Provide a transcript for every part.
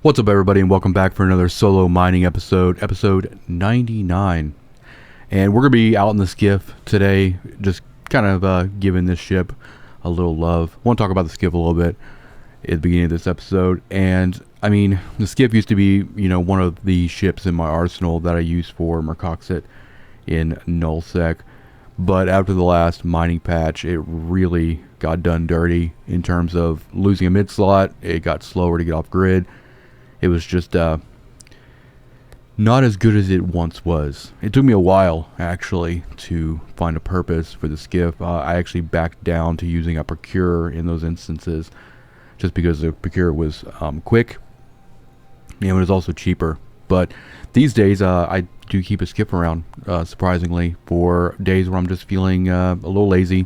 What's up, everybody, and welcome back for another solo mining episode 99. And we're going to be out in the Skiff today, just kind of giving this ship a little love. I want to talk about the Skiff a little bit at the beginning of this episode. And, I mean, the Skiff used to be, one of the ships in my arsenal that I use for Mercoxit in nullsec. But after the last mining patch, it really got done dirty in terms of losing a mid slot. It got slower to get off grid. It was just not as good as it once was. It took me a while, actually, to find a purpose for the Skiff. I actually backed down to using a Procurer in those instances, just because the Procurer was quick, and it was also cheaper. But these days, I do keep a Skiff around, surprisingly, for days where I'm just feeling a little lazy,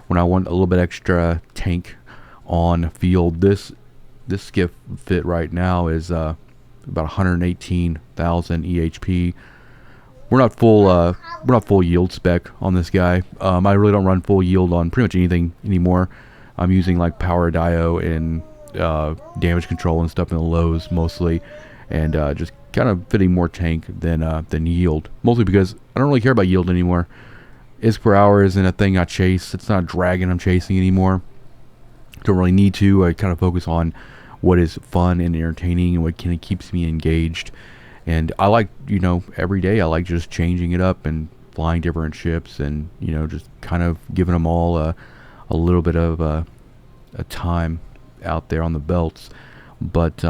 when I want a little bit extra tank on field. This Skiff fit right now is about 118,000 EHP. We're not full yield spec on this guy. I really don't run full yield on pretty much anything anymore. I'm using like power dio and damage control and stuff in the lows mostly, and just kind of fitting more tank than yield. Mostly because I don't really care about yield anymore. ISK per hour isn't a thing I chase. It's not a dragon I'm chasing anymore. Don't really need to. I kind of focus on what is fun and entertaining and what kind of keeps me engaged. And I like, every day I like just changing it up and flying different ships and, just kind of giving them all a little bit of a time out there on the belts. But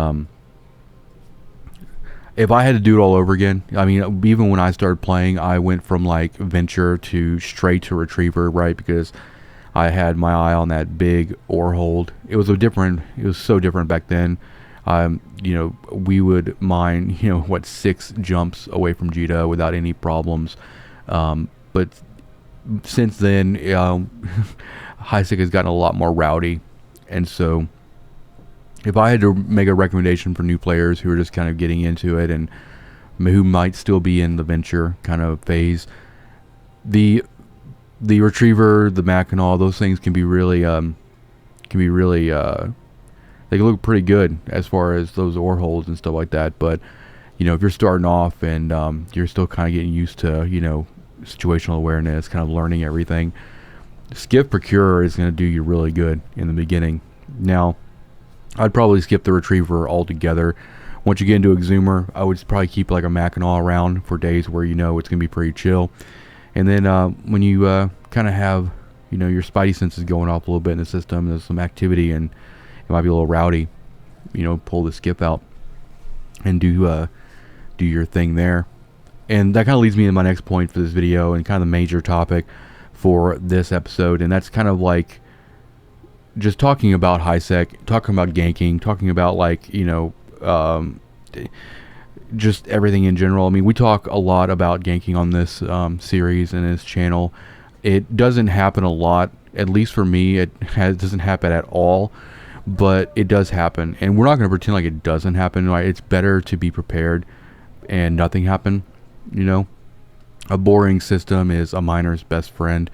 if I had to do it all over again, I mean, even when I started playing, I went from like Venture to straight to Retriever, right? Because I had my eye on that big ore hold. It was so different back then. We would mine, 6 jumps away from Jita without any problems. But since then, HiSec has gotten a lot more rowdy. And so if I had to make a recommendation for new players who are just kind of getting into it and who might still be in the Venture kind of phase, the Retriever, the Mackinac, those things can be really, they can look pretty good as far as those ore holes and stuff like that. But, if you're starting off and you're still kind of getting used to, situational awareness, kind of learning everything, Skiff Procurer is going to do you really good in the beginning. Now, I'd probably skip the Retriever altogether. Once you get into Exhumer, I would probably keep like a Mackinac around for days where it's going to be pretty chill. And then when you kind of have, your spidey senses going off a little bit in the system, there's some activity and it might be a little rowdy, pull the Skiff out and do your thing there. And that kind of leads me to my next point for this video and kind of the major topic for this episode. And that's kind of like just talking about HiSec, talking about ganking, talking about like, just everything in general. I mean, we talk a lot about ganking on this series and this channel. It doesn't happen a lot, at least for me. It doesn't happen at all, but it does happen, and we're not going to pretend like it doesn't happen. Right? It's better to be prepared and nothing happen. A boring system is a miner's best friend,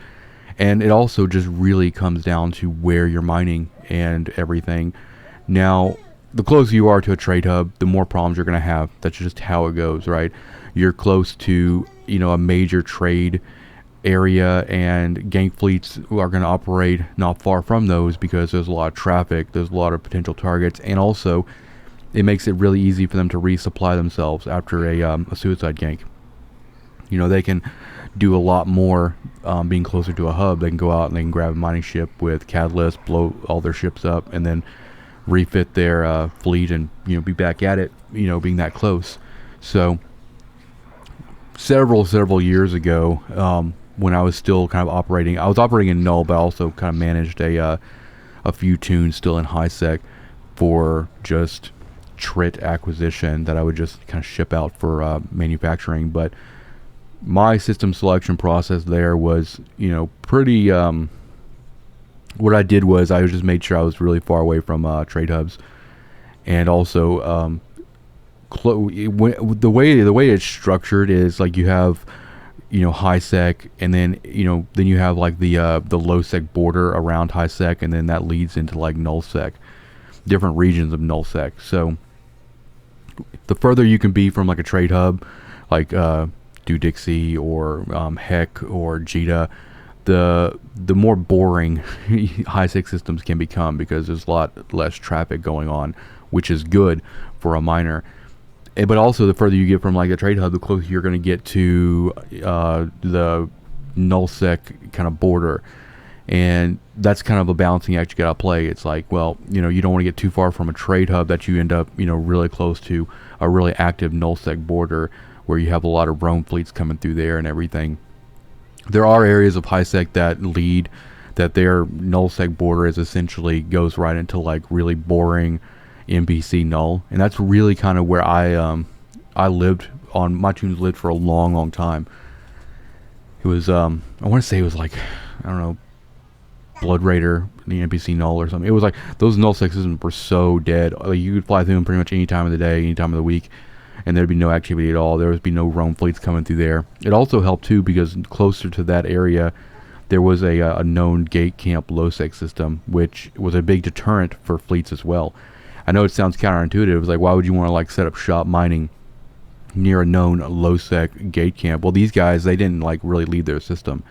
and it also just really comes down to where you're mining and everything. Now, the closer you are to a trade hub, the more problems you're going to have. That's just how it goes, right? You're close to, a major trade area, and gank fleets are going to operate not far from those because there's a lot of traffic, there's a lot of potential targets, and also it makes it really easy for them to resupply themselves after a suicide gank. They can do a lot more being closer to a hub. They can go out and they can grab a mining ship with catalyst, blow all their ships up, and then refit their fleet and be back at it, being that close. So several years ago, when I was still kind of operating, I was operating in null, but I also kind of managed a few tunes still in HiSec for just trit acquisition that I would just kind of ship out for manufacturing. But my system selection process there was pretty what I did was I just made sure I was really far away from trade hubs, and also the way it's structured is like you have HiSec, and then then you have like the low sec border around HiSec, and then that leads into like null sec, different regions of null sec. So The further you can be from like a trade hub, like Dixie or Heck or Jita, the more boring high sec systems can become, because there's a lot less traffic going on, which is good for a miner. But also, the further you get from like a trade hub, the closer you're going to get to the nullsec kind of border. And that's kind of a balancing act you got to play. It's like, well, you don't want to get too far from a trade hub that you end up, really close to a really active nullsec border where you have a lot of roam fleets coming through there and everything. There are areas of HiSec that their nullsec border is essentially goes right into like really boring NPC null, and that's really kind of where I lived on my tunes lived for a long time. It was I want to say it was like, I don't know, Blood Raider, the NPC null or something. It was like those nullsec systems were so dead. Like you could fly through them pretty much any time of the day, any time of the week, and there'd be no activity at all. There would be no roam fleets coming through there. It also helped too because closer to that area there was a known gate camp low-sec system, which was a big deterrent for fleets as well. I know it sounds counterintuitive. It's like, why would you want to like set up shop mining near a known low-sec gate camp? Well, these guys, they didn't like really leave their system.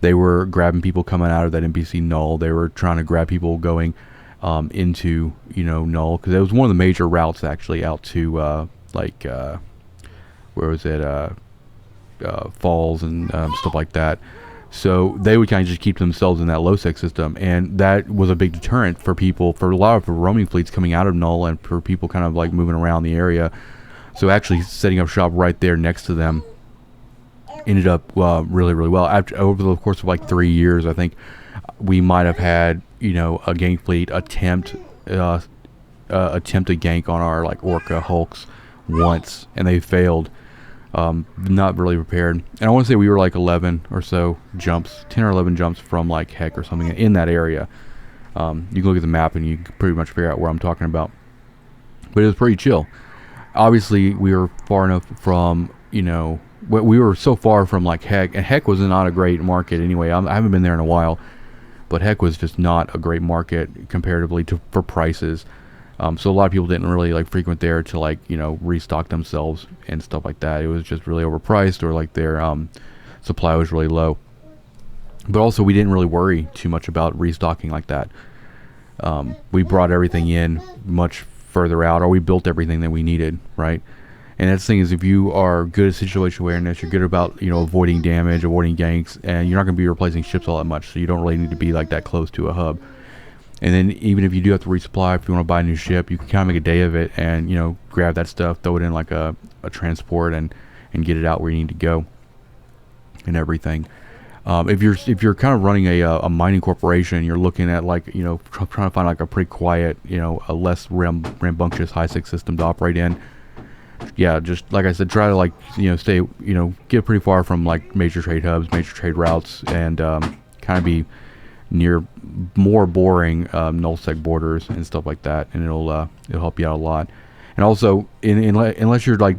They were grabbing people coming out of that NPC null. They were trying to grab people going into null, because it was one of the major routes actually out to where was it, falls and stuff like that. So they would kind of just keep themselves in that low sec system, and that was a big deterrent for people, for a lot of roaming fleets coming out of null, and for people kind of like moving around the area. So actually setting up shop right there next to them ended up really well. Over the course of like 3 years, I think we might have had a gank fleet attempt a gank on our like Orca Hulks once, and they failed. Not really prepared. And I want to say we were like 11 or so jumps, 10 or 11 jumps from like Heck or something in that area. You can look at the map and you can pretty much figure out where I'm talking about. But it was pretty chill. Obviously, we were far enough from, we were so far from like Heck, and Heck was not a great market anyway. I haven't been there in a while, but Heck was just not a great market comparatively for prices. So a lot of people didn't really like frequent there to like restock themselves and stuff like that. It was just really overpriced, or like their supply was really low. But also we didn't really worry too much about restocking like that. We brought everything in much further out, or we built everything that we needed, right? And that's the thing, is if you are good at situation awareness, you're good about avoiding damage, avoiding ganks, and you're not going to be replacing ships all that much, so you don't really need to be like that close to a hub. And then even if you do have to resupply, if you want to buy a new ship, you can kind of make a day of it and grab that stuff, throw it in like a transport, and get it out where you need to go and everything. If you're kind of running a mining corporation, you're looking at like trying to find like a pretty quiet, a less rambunctious high sec system to operate in. Yeah, just like I said, try to like stay get pretty far from like major trade hubs, major trade routes, and kind of be near more boring nullsec borders and stuff like that, and it'll help you out a lot. And also, unless you're like,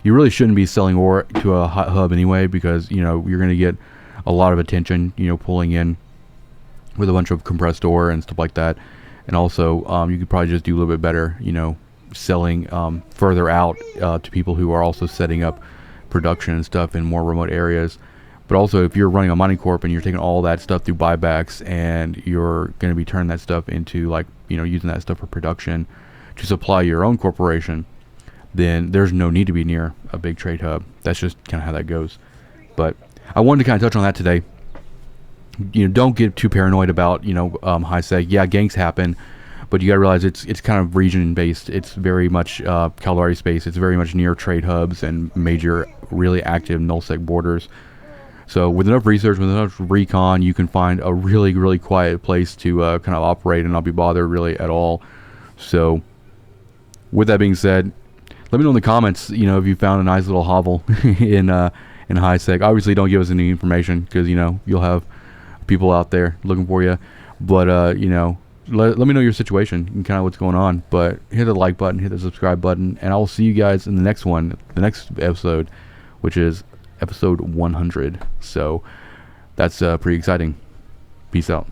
you really shouldn't be selling ore to a hub anyway, because you're going to get a lot of attention pulling in with a bunch of compressed ore and stuff like that. And also you could probably just do a little bit better selling further out to people who are also setting up production and stuff in more remote areas. But also, if you're running a mining corp and you're taking all that stuff through buybacks, and you're going to be turning that stuff into like using that stuff for production to supply your own corporation, then there's no need to be near a big trade hub. That's just kind of how that goes. But I wanted to kind of touch on that today. Don't get too paranoid about high sec. Yeah, ganks happen, but you got to realize it's kind of region based. It's very much Caldari space. It's very much near trade hubs and major, really active nullsec borders. So with enough research, with enough recon, you can find a really, really quiet place to kind of operate and not be bothered really at all. So with that being said, let me know in the comments, if you found a nice little hovel in high sec. Obviously, don't give us any information, because you'll have people out there looking for you. But let me know your situation and kind of what's going on. But hit the like button, hit the subscribe button, and I'll see you guys in the next episode, which is episode 100. So that's pretty exciting. Peace out.